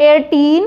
18।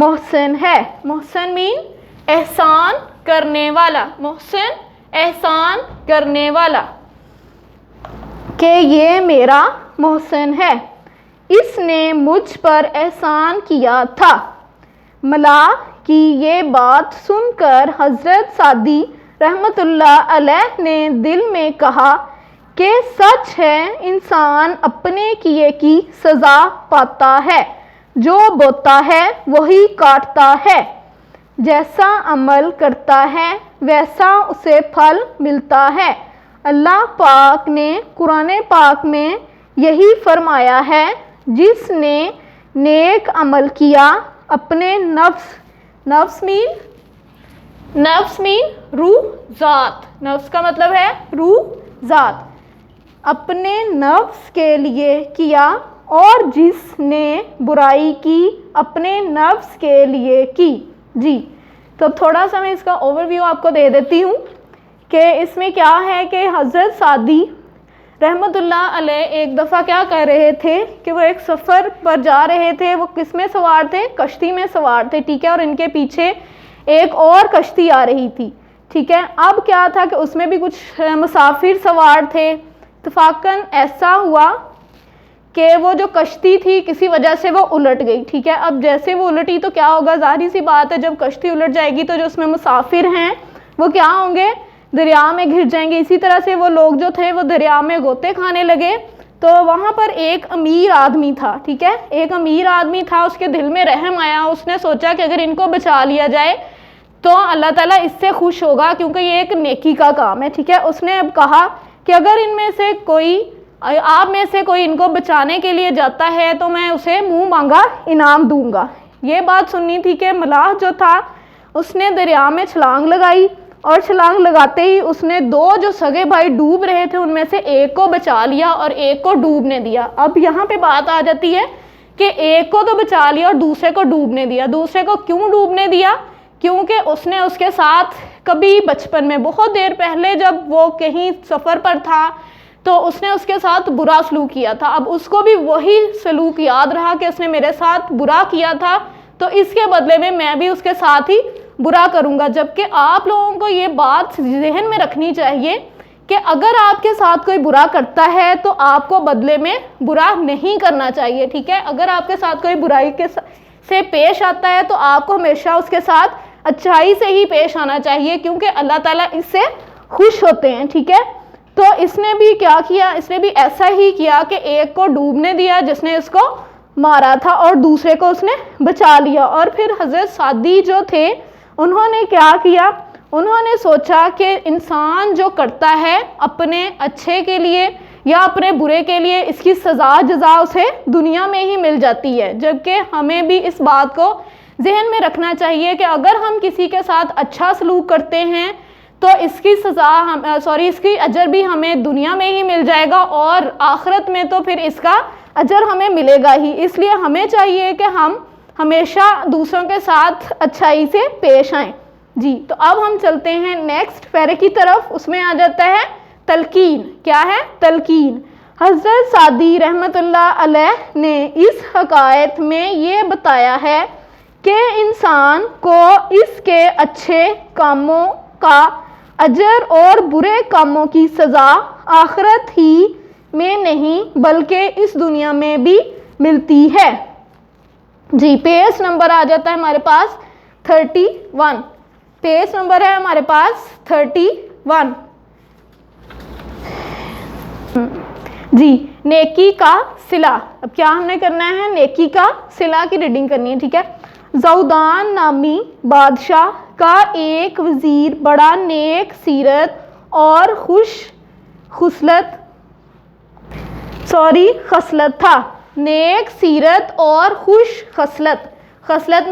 محسن ہے. محسن مین احسان کرنے والا. محسن احسان کرنے والا. کہ یہ میرا محسن ہے, اس نے مجھ پر احسان کیا تھا. ملا کی یہ بات سن کر حضرت سعدی رحمۃ اللہ علیہ نے دل میں کہا کہ سچ ہے, انسان اپنے کیے کی سزا پاتا ہے, جو بوتا ہے وہی کاٹتا ہے, جیسا عمل کرتا ہے ویسا اسے پھل ملتا ہے. اللہ پاک نے قرآن پاک میں یہی فرمایا ہے, جس نے نیک عمل کیا اپنے نفس مین روح ذات. نفس کا مطلب ہے روح ذات. اپنے نفس کے لیے کیا, اور جس نے برائی کی اپنے نفس کے لیے کی. جی تو اب تھوڑا سا میں اس کا اوور ویو آپ کو دے دیتی ہوں کہ اس میں کیا ہے کہ حضرت سعدی رحمۃ اللہ علیہ ایک دفعہ کیا کر رہے تھے کہ وہ ایک سفر پر جا رہے تھے. وہ کس میں سوار تھے؟ کشتی میں سوار تھے, ٹھیک ہے, اور ان کے پیچھے ایک اور کشتی آ رہی تھی, ٹھیک ہے. اب کیا تھا کہ اس میں بھی کچھ مسافر سوار تھے. اتفاقاً ایسا ہوا کہ وہ جو کشتی تھی کسی وجہ سے وہ الٹ گئی, ٹھیک ہے. اب جیسے وہ الٹی تو کیا ہوگا, ظاہری سی بات ہے جب کشتی الٹ جائے گی تو جو اس میں مسافر ہیں وہ کیا ہوں گے, دریا میں گر جائیں گے. اسی طرح سے وہ لوگ جو تھے وہ دریا میں غوطے کھانے لگے. تو وہاں پر ایک امیر آدمی تھا, ٹھیک ہے, ایک امیر آدمی تھا. اس کے دل میں رحم آیا, اس نے سوچا کہ اگر ان کو بچا لیا جائے تو اللہ تعالیٰ اس سے خوش ہوگا, کیونکہ یہ ایک نیکی کا کام ہے, ٹھیک ہے. اس نے اب کہا کہ اگر ان میں سے کوئی, آپ میں سے کوئی ان کو بچانے کے لیے جاتا ہے تو میں اسے منہ مانگا انعام دوں گا. یہ بات سننی تھی کہ ملاح جو تھا اس نے دریا میں چھلانگ لگائی, اور چھلانگ لگاتے ہی اس نے دو جو سگے بھائی ڈوب رہے تھے ان میں سے ایک کو بچا لیا اور ایک کو ڈوبنے دیا. اب یہاں پہ بات آ جاتی ہے کہ ایک کو تو بچا لیا اور دوسرے کو ڈوبنے دیا. دوسرے کو کیوں ڈوبنے دیا؟ کیونکہ اس نے اس کے ساتھ کبھی بچپن میں بہت دیر پہلے جب وہ کہیں سفر پر تھا تو اس نے اس کے ساتھ برا سلوک کیا تھا. اب اس کو بھی وہی سلوک یاد رہا کہ اس نے میرے ساتھ برا کیا تھا, تو اس کے بدلے میں بھی اس کے ساتھ ہی برا کروں گا. جبکہ آپ لوگوں کو یہ بات ذہن میں رکھنی چاہیے کہ اگر آپ کے ساتھ کوئی برا کرتا ہے تو آپ کو بدلے میں برا نہیں کرنا چاہیے, ٹھیک ہے. اگر آپ کے ساتھ کوئی برائی سے پیش آتا ہے تو آپ کو ہمیشہ اس کے ساتھ اچھائی سے ہی پیش آنا چاہیے, کیونکہ اللہ تعالیٰ اس سے خوش ہوتے ہیں, ٹھیک ہے. تو اس نے بھی کیا کیا, اس نے بھی ایسا ہی کیا کہ ایک کو ڈوبنے دیا جس نے اس کو مارا تھا, اور دوسرے کو اس نے بچا لیا. اور پھر حضرت سعدی جو تھے انہوں نے کیا کیا, انہوں نے سوچا کہ انسان جو کرتا ہے اپنے اچھے کے لیے یا اپنے برے کے لیے, اس کی سزا جزا اسے دنیا میں ہی مل جاتی ہے. جبکہ ہمیں بھی اس بات کو ذہن میں رکھنا چاہیے کہ اگر ہم کسی کے ساتھ اچھا سلوک کرتے ہیں تو اس کی اس کی اجر بھی ہمیں دنیا میں ہی مل جائے گا, اور آخرت میں تو پھر اس کا اجر ہمیں ملے گا ہی. اس لیے ہمیں چاہیے کہ ہم ہمیشہ دوسروں کے ساتھ اچھائی سے پیش آئیں. جی تو اب ہم چلتے ہیں نیکسٹ پیرے کی طرف. اس میں آ جاتا ہے تلقین. کیا ہے؟ تلقین. حضرت سعدی رحمۃ اللہ علیہ نے اس حکایت میں یہ بتایا ہے کہ انسان کو اس کے اچھے کاموں کا اجر اور برے کاموں کی سزا آخرت ہی میں نہیں بلکہ اس دنیا میں بھی ملتی ہے. جی پیج نمبر آ جاتا ہے ہمارے پاس 31. پیج نمبر ہے ہمارے پاس 31. جی نیکی کا صلہ. اب کیا ہم نے کرنا ہے؟ نیکی کا صلہ کی ریڈنگ کرنی ہے, ٹھیک ہے. زودان نامی بادشاہ کا ایک وزیر بڑا نیک سیرت اور خصلت تھا. نیک سیرت اور خوش خصلت. خصلت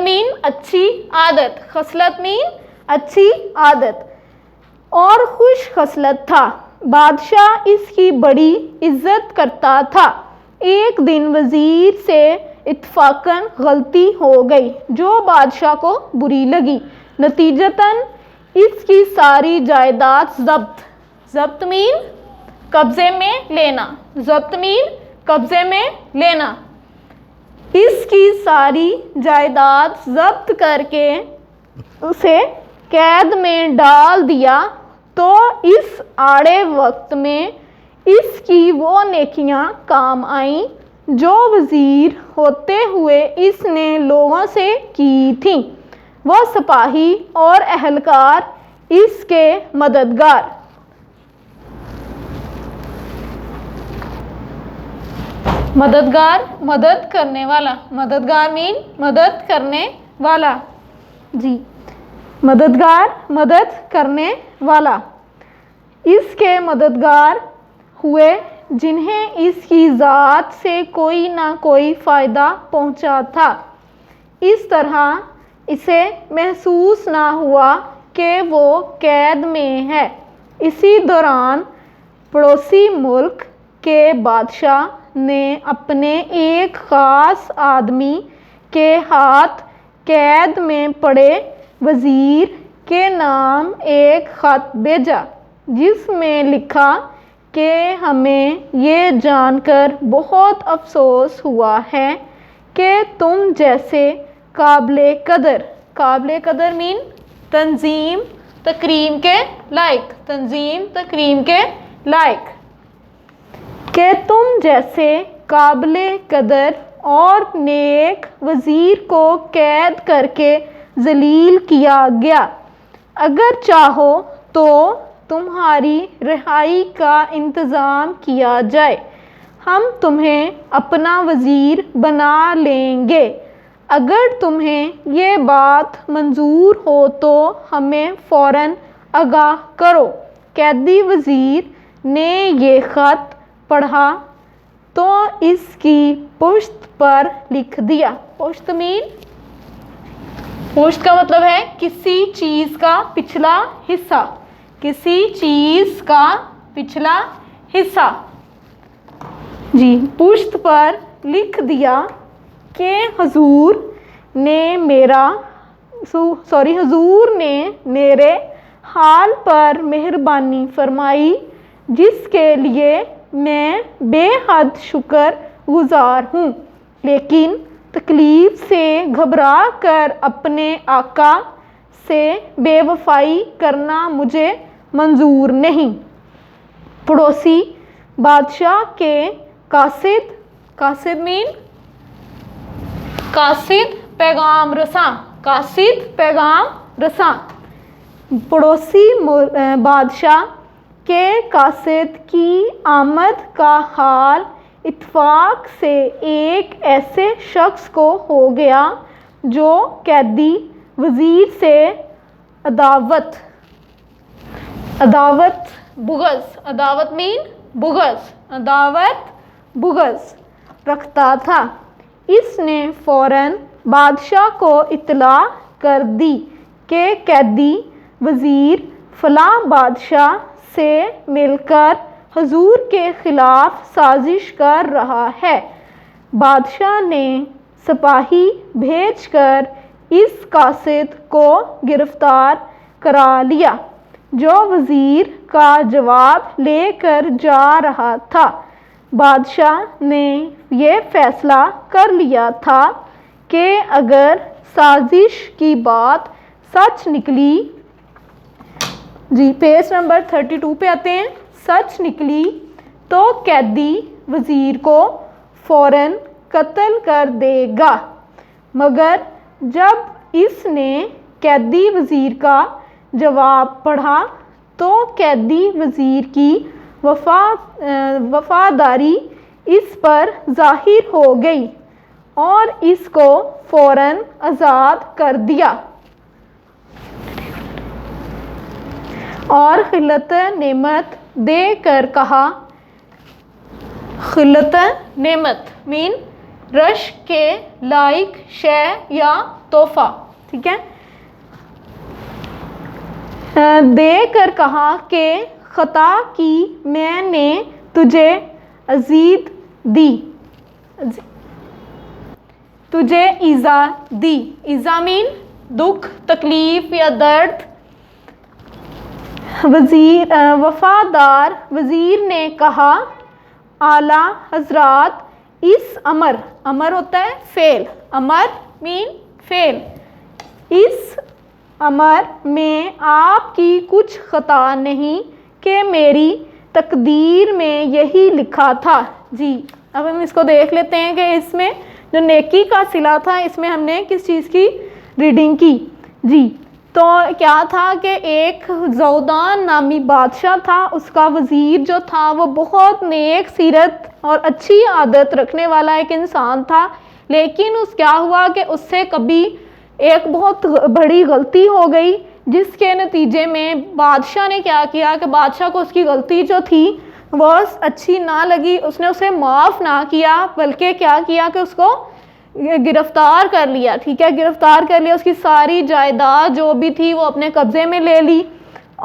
مین اچھی عادت. خصلت مین اچھی عادت اور خوش خصلت تھا. بادشاہ اس کی بڑی عزت کرتا تھا. ایک دن وزیر سے اتفاقاً غلطی ہو گئی جو بادشاہ کو بری لگی. نتیجتاً اس کی ساری جائیداد ضبط مین قبضے میں لینا. ضبط مین قبضے میں لینا. اس کی ساری جائیداد ضبط کر کے اسے قید میں ڈال دیا تو اس آڑے وقت میں اس کی وہ نیکیاں کام آئیں جو وزیر ہوتے ہوئے اس نے لوگوں سے کی تھیں۔ وہ سپاہی اور اہلکار اس کے مددگار مدد کرنے والا، مددگار مین مدد کرنے والا، جی مددگار مدد کرنے والا، اس کے مددگار ہوئے جنہیں اس کی ذات سے کوئی نہ کوئی فائدہ پہنچا تھا۔ اس طرح اسے محسوس نہ ہوا کہ وہ قید میں ہے۔ اسی دوران پڑوسی ملک کے بادشاہ نے اپنے ایک خاص آدمی کے ہاتھ قید میں پڑے وزیر کے نام ایک خط بھیجا جس میں لکھا کہ ہمیں یہ جان کر بہت افسوس ہوا ہے کہ تم جیسے قابل قدر مین تنظیم تکریم کے لائق کہ تم جیسے قابل قدر اور نیک وزیر کو قید کر کے ذلیل کیا گیا۔ اگر چاہو تو تمہاری رہائی کا انتظام کیا جائے، ہم تمہیں اپنا وزیر بنا لیں گے۔ اگر تمہیں یہ بات منظور ہو تو ہمیں فوراً آگاہ کرو۔ قیدی وزیر نے یہ خط پڑھا تو اس کی پشت پر لکھ دیا۔ پشت کا مطلب ہے کسی چیز کا پچھلا حصہ، کسی چیز کا پچھلا حصہ، جی پشت پر لکھ دیا کہ حضور نے میرے حال پر مہربانی فرمائی، جس کے لیے میں بے حد شکر گزار ہوں، لیکن تکلیف سے گھبرا کر اپنے آقا سے بے وفائی کرنا مجھے منظور نہیں۔ پڑوسی بادشاہ کے قاصد پیغام رساں پڑوسی بادشاہ کے قاصد کی آمد کا حال اتفاق سے ایک ایسے شخص کو ہو گیا جو قیدی وزیر سے عداوت بغض رکھتا تھا۔ اس نے فوراً بادشاہ کو اطلاع کر دی کہ قیدی وزیر فلاں بادشاہ سے مل کر حضور کے خلاف سازش کر رہا ہے۔ بادشاہ نے سپاہی بھیج کر اس قاصد کو گرفتار کرا لیا جو وزیر کا جواب لے کر جا رہا تھا۔ بادشاہ نے یہ فیصلہ کر لیا تھا کہ اگر سازش کی بات سچ نکلی، جی پیج نمبر 32 پہ آتے ہیں، سچ نکلی تو قیدی وزیر کو فوراً قتل کر دے گا۔ مگر جب اس نے قیدی وزیر کا جواب پڑھا تو قیدی وزیر کی وفاداری اس پر ظاہر ہو گئی اور اس کو فوراً آزاد کر دیا اور خلعت نعمت دے کر کہا، خلعت نعمت مین رش کے لائق شے یا تحفہ، ٹھیک ہے، دے کر کہا کہ خطا کی میں نے تجھے ایذا دی، ایذا مین دکھ، تکلیف یا درد۔ وفادار وزیر نے کہا، اعلیٰ حضرات اس امر، امر ہوتا ہے فعل، امر مین فعل، اس امر میں آپ کی کچھ خطا نہیں کہ میری تقدیر میں یہی لکھا تھا۔ جی اب ہم اس کو دیکھ لیتے ہیں کہ اس میں جو نیکی کا صلہ تھا اس میں ہم نے کس چیز کی ریڈنگ کی۔ جی تو کیا تھا کہ ایک زودان نامی بادشاہ تھا، اس کا وزیر جو تھا وہ بہت نیک سیرت اور اچھی عادت رکھنے والا ایک انسان تھا، لیکن کیا ہوا کہ اس سے کبھی ایک بہت بڑی غلطی ہو گئی، جس کے نتیجے میں بادشاہ نے کیا کیا کہ بادشاہ کو اس کی غلطی جو تھی وہ اچھی نہ لگی، اس نے اسے معاف نہ کیا بلکہ کیا کیا کہ اس کو گرفتار کر لیا، ٹھیک ہے، گرفتار کر لیا، اس کی ساری جائیداد جو بھی تھی وہ اپنے قبضے میں لے لی۔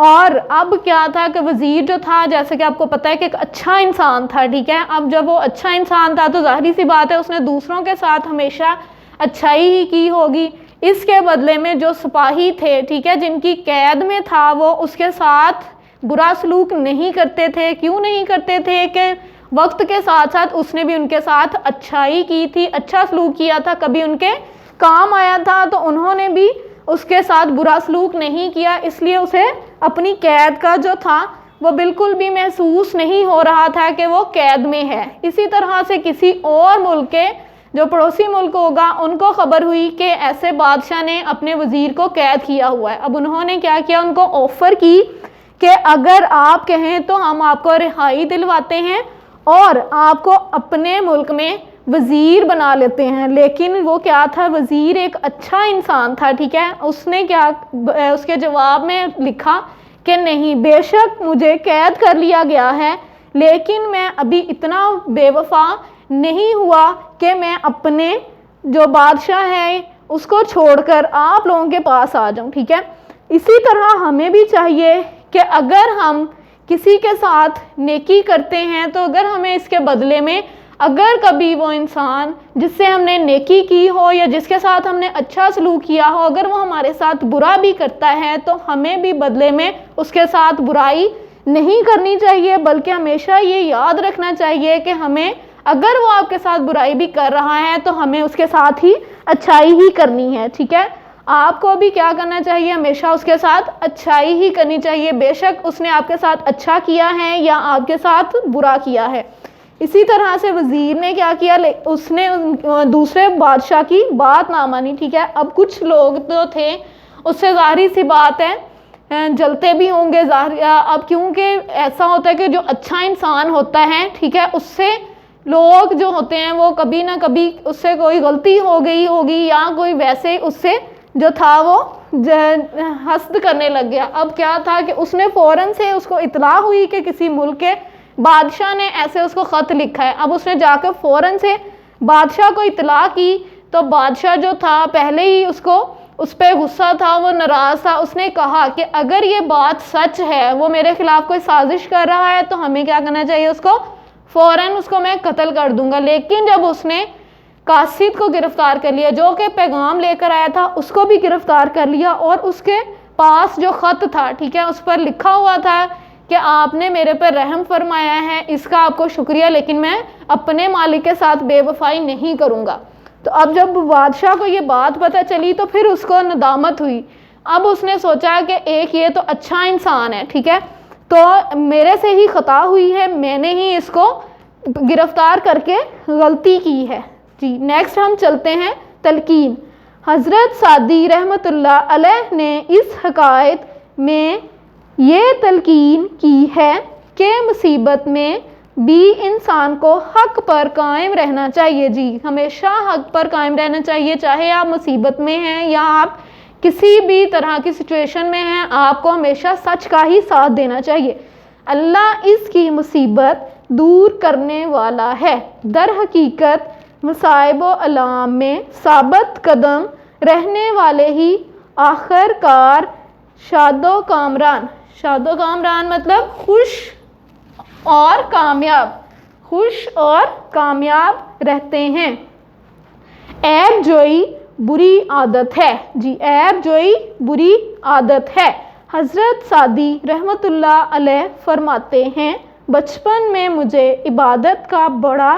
اور اب کیا تھا کہ وزیر جو تھا، جیسے کہ آپ کو پتہ ہے کہ ایک اچھا انسان تھا، ٹھیک ہے، اب جب وہ اچھا انسان تھا تو ظاہری سی بات ہے اس نے دوسروں کے ساتھ ہمیشہ اچھائی ہی کی ہوگی۔ اس کے بدلے میں جو سپاہی تھے، ٹھیک ہے، جن کی قید میں تھا، وہ اس کے ساتھ برا سلوک نہیں کرتے تھے۔ کیوں نہیں کرتے تھے؟ کہ وقت کے ساتھ ساتھ اس نے بھی ان کے ساتھ اچھائی کی تھی، اچھا سلوک کیا تھا، کبھی ان کے کام آیا تھا تو انہوں نے بھی اس کے ساتھ برا سلوک نہیں کیا، اس لیے اسے اپنی قید کا جو تھا وہ بالکل بھی محسوس نہیں ہو رہا تھا کہ وہ قید میں ہے۔ اسی طرح سے کسی اور ملک کے جو پڑوسی ملک ہوگا ان کو خبر ہوئی کہ ایسے بادشاہ نے اپنے وزیر کو قید کیا ہوا ہے، اب انہوں نے کیا کیا، ان کو آفر کی کہ اگر آپ کہیں تو ہم آپ کو رہائی دلواتے ہیں اور آپ کو اپنے ملک میں وزیر بنا لیتے ہیں۔ لیکن وہ کیا تھا، وزیر ایک اچھا انسان تھا، ٹھیک ہے، اس نے کیا اس کے جواب میں لکھا کہ نہیں، بے شک مجھے قید کر لیا گیا ہے لیکن میں ابھی اتنا بے وفا نہیں ہوا کہ میں اپنے جو بادشاہ ہے اس کو چھوڑ کر آپ لوگوں کے پاس آ جاؤں، ٹھیک ہے۔ اسی طرح ہمیں بھی چاہیے کہ اگر ہم کسی کے ساتھ نیکی کرتے ہیں تو اگر ہمیں اس کے بدلے میں اگر کبھی وہ انسان جس سے ہم نے نیکی کی ہو یا جس کے ساتھ ہم نے اچھا سلوک کیا ہو، اگر وہ ہمارے ساتھ برا بھی کرتا ہے تو ہمیں بھی بدلے میں اس کے ساتھ برائی نہیں کرنی چاہیے، بلکہ ہمیشہ یہ یاد رکھنا چاہیے کہ ہمیں اگر وہ آپ کے ساتھ برائی بھی کر رہا ہے تو ہمیں اس کے ساتھ ہی اچھائی ہی کرنی ہے، ٹھیک ہے۔ آپ کو بھی کیا کرنا چاہیے، ہمیشہ اس کے ساتھ اچھائی ہی کرنی چاہیے، بے شک اس نے آپ کے ساتھ اچھا کیا ہے یا آپ کے ساتھ برا کیا ہے۔ اسی طرح سے وزیر نے کیا کیا، اس نے دوسرے بادشاہ کی بات نہ مانی، ٹھیک ہے۔ اب کچھ لوگ تو تھے اس سے ظاہری سی بات ہے جلتے بھی ہوں گے، اب کیونکہ ایسا ہوتا ہے کہ جو اچھا انسان ہوتا ہے، ٹھیک ہے، اس سے لوگ جو ہوتے ہیں وہ کبھی نہ کبھی اس سے کوئی غلطی ہو گئی ہوگی یا کوئی ویسے اس سے جو تھا وہ حسد کرنے لگ گیا۔ اب کیا تھا کہ اس نے فوراً سے اس کو اطلاع ہوئی کہ کسی ملک کے بادشاہ نے ایسے اس کو خط لکھا ہے، اب اس نے جا کر فوراً سے بادشاہ کو اطلاع کی تو بادشاہ جو تھا پہلے ہی اس پہ غصہ تھا، وہ ناراض تھا، اس نے کہا کہ اگر یہ بات سچ ہے، وہ میرے خلاف کوئی سازش کر رہا ہے تو ہمیں کیا کرنا چاہیے، اس کو فوراً اس کو میں قتل کر دوں گا۔ لیکن جب اس نے قاصد کو گرفتار کر لیا جو کہ پیغام لے کر آیا تھا، اس کو بھی گرفتار کر لیا اور اس کے پاس جو خط تھا، ٹھیک ہے، اس پر لکھا ہوا تھا کہ آپ نے میرے پر رحم فرمایا ہے، اس کا آپ کو شکریہ، لیکن میں اپنے مالک کے ساتھ بے وفائی نہیں کروں گا۔ تو اب جب بادشاہ کو یہ بات پتہ چلی تو پھر اس کو ندامت ہوئی، اب اس نے سوچا کہ ایک یہ تو اچھا انسان ہے، ٹھیک ہے، تو میرے سے ہی خطا ہوئی ہے، میں نے ہی اس کو گرفتار کر کے غلطی کی ہے۔ جی نیکسٹ ہم چلتے ہیں تلقین۔ حضرت سعدی رحمۃ اللہ علیہ نے اس حکایت میں یہ تلقین کی ہے کہ مصیبت میں بھی انسان کو حق پر قائم رہنا چاہیے۔ جی ہمیشہ حق پر قائم رہنا چاہیے، چاہے آپ مصیبت میں ہیں یا آپ کسی بھی طرح کی سچویشن میں ہیں، آپ کو ہمیشہ سچ کا ہی ساتھ دینا چاہیے۔ اللہ اس کی مصیبت دور کرنے والا ہے۔ در حقیقت مصائب و الام میں ثابت قدم رہنے والے ہی آخر کار شاد و کامران، شاد و کامران مطلب خوش اور کامیاب رہتے ہیں۔ عیب جوئی بری عادت ہے۔ جی عیب جوئی بری عادت ہے۔ حضرت سعدی رحمۃ اللہ علیہ فرماتے ہیں، بچپن میں مجھے عبادت کا بڑا